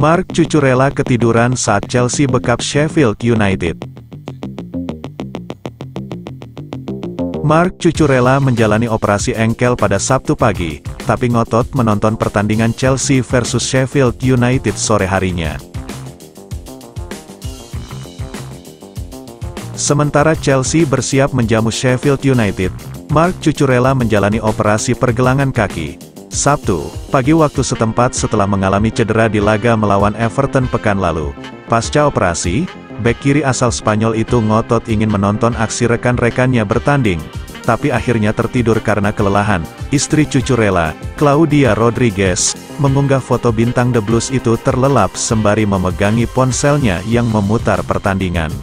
Marc Cucurella ketiduran saat Chelsea bekap Sheffield United. Marc Cucurella menjalani operasi engkel pada Sabtu pagi, tapi ngotot menonton pertandingan Chelsea versus Sheffield United sore harinya. Sementara Chelsea bersiap menjamu Sheffield United, Marc Cucurella menjalani operasi pergelangan kaki. Sabtu pagi waktu setempat setelah mengalami cedera di laga melawan Everton pekan lalu. Pasca operasi, bek kiri asal Spanyol itu ngotot ingin menonton aksi rekan-rekannya bertanding, tapi akhirnya tertidur karena kelelahan. Istri Cucurella, Claudia Rodriguez, mengunggah foto bintang The Blues itu terlelap sembari memegangi ponselnya yang memutar pertandingan.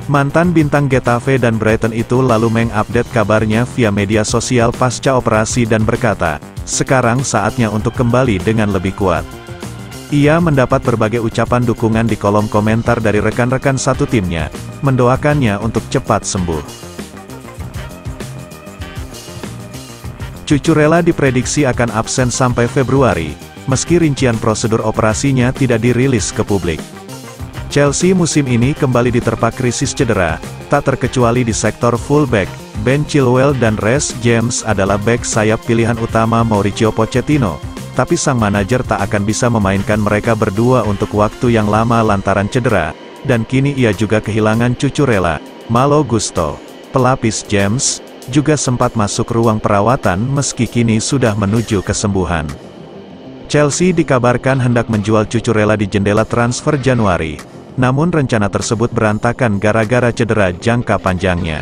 Mantan bintang Getafe dan Brighton itu lalu mengupdate kabarnya via media sosial pasca operasi dan berkata, "Sekarang saatnya untuk kembali dengan lebih kuat." Ia mendapat berbagai ucapan dukungan di kolom komentar dari rekan-rekan satu timnya, mendoakannya untuk cepat sembuh. Cucurella diprediksi akan absen sampai Februari, meski rincian prosedur operasinya tidak dirilis ke publik. Chelsea musim ini kembali diterpa krisis cedera, tak terkecuali di sektor fullback. Ben Chilwell dan Reece James adalah bek sayap pilihan utama Mauricio Pochettino, tapi sang manajer tak akan bisa memainkan mereka berdua untuk waktu yang lama lantaran cedera, dan kini ia juga kehilangan Cucurella. Malo Gusto, pelapis James, juga sempat masuk ruang perawatan meski kini sudah menuju kesembuhan. Chelsea dikabarkan hendak menjual Cucurella di jendela transfer Januari. Namun rencana tersebut berantakan gara-gara cedera jangka panjangnya.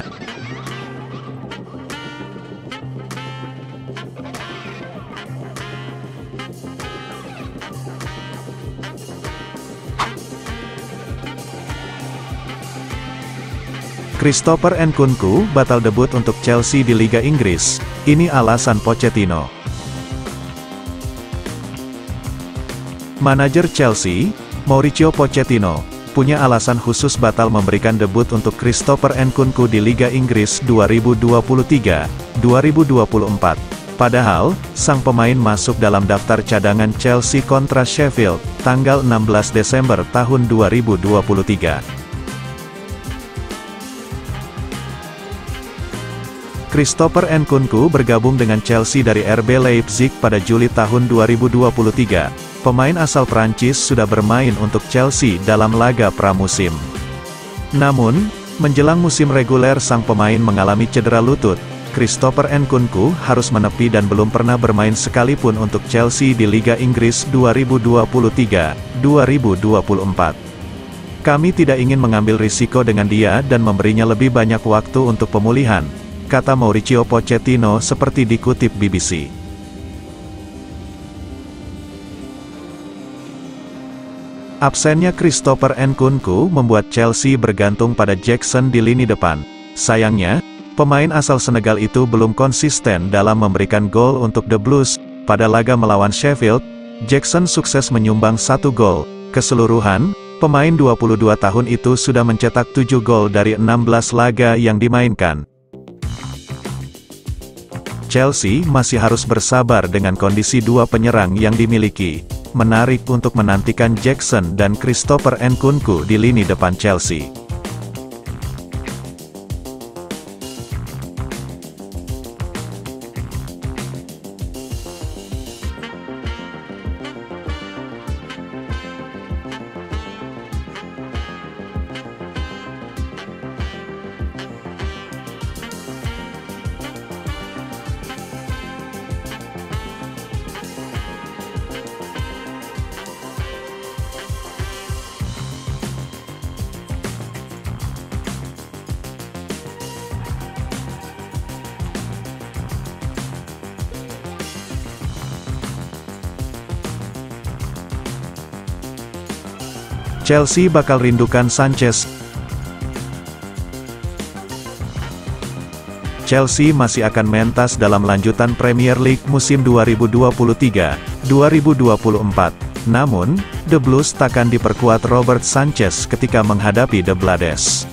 Christopher Nkunku batal debut untuk Chelsea di Liga Inggris. Ini alasan Pochettino. Manajer Chelsea, Mauricio Pochettino, punya alasan khusus batal memberikan debut untuk Christopher Nkunku di Liga Inggris 2023-2024. Padahal, sang pemain masuk dalam daftar cadangan Chelsea kontra Sheffield, tanggal 16 Desember tahun 2023. Christopher Nkunku bergabung dengan Chelsea dari RB Leipzig pada Juli tahun 2023. Pemain asal Prancis sudah bermain untuk Chelsea dalam laga pramusim. Namun, menjelang musim reguler sang pemain mengalami cedera lutut. Christopher Nkunku harus menepi dan belum pernah bermain sekalipun untuk Chelsea di Liga Inggris 2023-2024. "Kami tidak ingin mengambil risiko dengan dia dan memberinya lebih banyak waktu untuk pemulihan," kata Mauricio Pochettino seperti dikutip BBC. Absennya Christopher Nkunku membuat Chelsea bergantung pada Jackson di lini depan. Sayangnya, pemain asal Senegal itu belum konsisten dalam memberikan gol untuk The Blues. Pada laga melawan Sheffield, Jackson sukses menyumbang 1 gol. Keseluruhan, pemain 22 tahun itu sudah mencetak 7 gol dari 16 laga yang dimainkan. Chelsea masih harus bersabar dengan kondisi dua penyerang yang dimiliki. Menarik untuk menantikan Jackson dan Christopher Nkunku di lini depan Chelsea. Chelsea bakal rindukan Sanchez. Chelsea masih akan mentas dalam lanjutan Premier League musim 2023-2024. Namun, The Blues takkan diperkuat Robert Sanchez ketika menghadapi The Blades.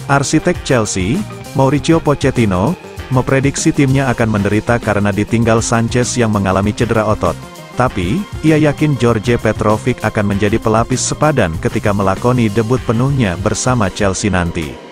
Arsitek Chelsea, Mauricio Pochettino, memprediksi timnya akan menderita karena ditinggal Sanchez yang mengalami cedera otot. Tapi, ia yakin George Petrovic akan menjadi pelapis sepadan ketika melakoni debut penuhnya bersama Chelsea nanti.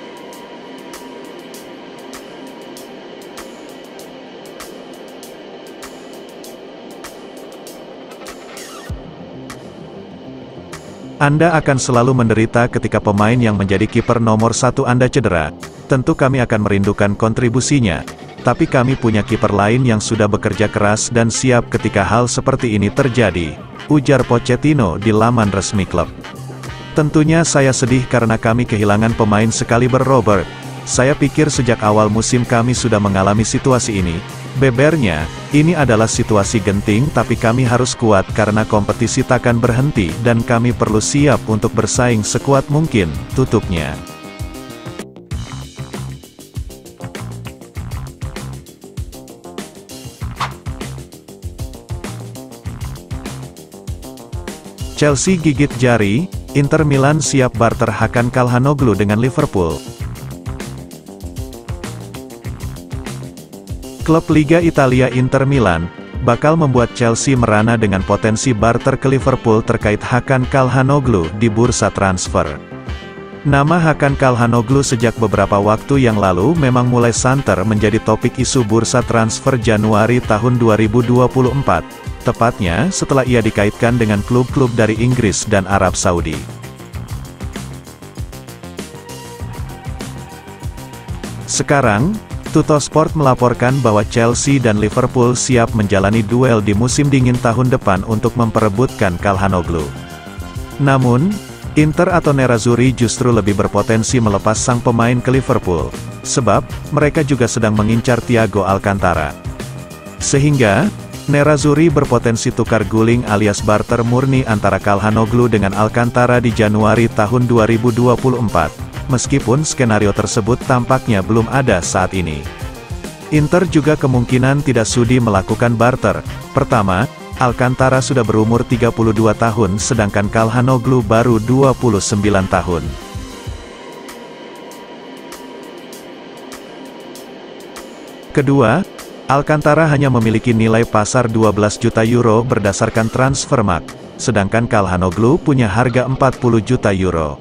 Anda akan selalu menderita ketika pemain yang menjadi kiper nomor 1 Anda cedera. Tentu kami akan merindukan kontribusinya. Tapi kami punya kiper lain yang sudah bekerja keras dan siap ketika hal seperti ini terjadi, ujar Pochettino di laman resmi klub. Tentunya saya sedih karena kami kehilangan pemain sekaliber Robert. Saya pikir sejak awal musim kami sudah mengalami situasi ini. Bebernya, ini adalah situasi genting tapi kami harus kuat karena kompetisi takkan berhenti dan kami perlu siap untuk bersaing sekuat mungkin, tutupnya. Chelsea gigit jari, Inter Milan siap barter Hakan Calhanoglu dengan Liverpool. Klub Liga Italia Inter Milan, bakal membuat Chelsea merana dengan potensi barter ke Liverpool terkait Hakan Calhanoglu di bursa transfer. Nama Hakan Calhanoglu sejak beberapa waktu yang lalu memang mulai santer menjadi topik isu bursa transfer Januari tahun 2024, tepatnya setelah ia dikaitkan dengan klub-klub dari Inggris dan Arab Saudi. Sekarang, Tuttosport melaporkan bahwa Chelsea dan Liverpool siap menjalani duel di musim dingin tahun depan untuk memperebutkan Calhanoglu. Namun, Inter atau Nerazzurri justru lebih berpotensi melepas sang pemain ke Liverpool, sebab mereka juga sedang mengincar Thiago Alcantara. Sehingga, Nerazzurri berpotensi tukar guling alias barter murni antara Calhanoglu dengan Alcantara di Januari tahun 2024. Meskipun skenario tersebut tampaknya belum ada saat ini. Inter juga kemungkinan tidak sudi melakukan barter. Pertama, Alcantara sudah berumur 32 tahun sedangkan Calhanoglu baru 29 tahun. Kedua, Alcantara hanya memiliki nilai pasar 12 juta euro berdasarkan Transfermarkt, sedangkan Calhanoglu punya harga 40 juta euro.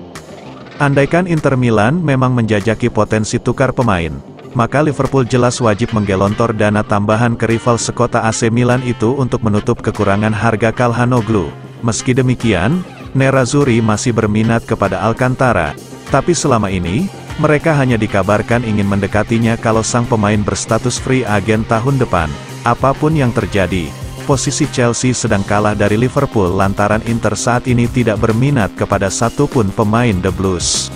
Andaikan Inter Milan memang menjajaki potensi tukar pemain, maka Liverpool jelas wajib menggelontor dana tambahan ke rival sekota AC Milan itu untuk menutup kekurangan harga Calhanoglu. Meski demikian, Nerazzurri masih berminat kepada Alcantara, tapi selama ini, mereka hanya dikabarkan ingin mendekatinya kalau sang pemain berstatus free agent tahun depan. Apapun yang terjadi, posisi Chelsea sedang kalah dari Liverpool lantaran Inter saat ini tidak berminat kepada satupun pemain The Blues.